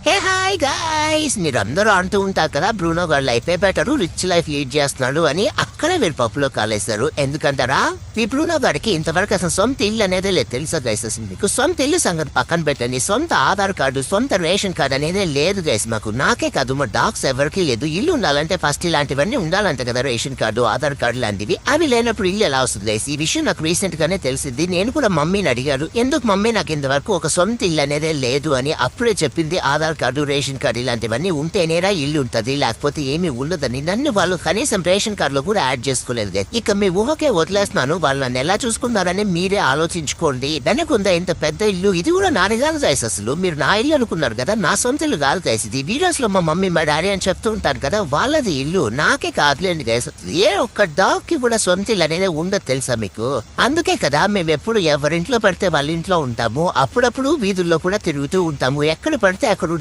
Hi guys, మీరందరూ అంటూ ఉంటారు కదా బ్రూనో గారు life better, rich life lead చేస్తున్నాడు అని. అక్కడే మీరు పప్పులో కాలేస్తారు. ఎందుకంటారా, ఈ బ్రూనో గారికి ఇంతవరకు అసలు సొంత ఇల్లు అనేది లేదు. తెలుసా గైస్? అసలు మీకు సొంత ఇల్లు సంగతి పక్కన పెట్టండి, సొంత ఆధార్ కార్డు, సొంత రేషన్ కార్డు అనేది లేదు గైస్. మాకు నాకే కాదు, మా డాగ్స్ ఎవరికి లేదు. ఇల్లు ఉండాలంటే ఫస్ట్ ఇలాంటివన్నీ ఉండాలంటే కదా, రేషన్ కార్డు, ఆధార్ కార్డు లాంటివి. అవి లేనప్పుడు ఇల్లు ఎలా వస్తుంది గైస్? ఈ విషయం నాకు రీసెంట్ గానే తెలిసింది. నేను కూడా మమ్మీని అడిగారు, ఎందుకు మమ్మీ నాకు ఇంతవరకు ఒక సొంత ఇల్లు అనేది లేదు అని. అప్పుడే చెప్పింది, ఆధార్ కార్డు, రేషన్ కార్డు ఇలాంటివన్నీ ఉంటేనేరా ఇల్లు ఉంటుంది, లేకపోతే ఏమీ ఉండదని. నన్ను వాళ్ళు కనీసం రేషన్ కార్డులో కూడా యాడ్ చేసుకోలేదు. ఇక మీ ఊహకే వదిలేస్తున్నాను, వాళ్ళు నన్ను ఎలా చూసుకున్నారని మీరే ఆలోచించుకోండి. వెనకుందా ఇంత పెద్ద ఇల్లు, ఇది కూడా నాది కాదు గైస్. అసలు మీరు నా ఇల్లు అనుకున్నారు కదా, నా సొంత ఇల్లు కాదు గైస్. ఇది వీడియోస్ లో మా మమ్మీ మా డాడీ అని చెప్తూ ఉంటారు కదా, వాళ్ళది ఇల్లు, నాకే కాదులేండి గైస్. ఏ ఒక్క డాగ్ కి కూడా సొంత ఇల్లు అనేది ఉండదు తెలుసా మీకు? అందుకే కదా మేము ఎప్పుడు ఎవరింట్లో పడితే వాళ్ళ ఇంట్లో ఉంటాము, అప్పుడప్పుడు వీధుల్లో కూడా తిరుగుతూ ఉంటాము, ఎక్కడ పడితే అక్కడ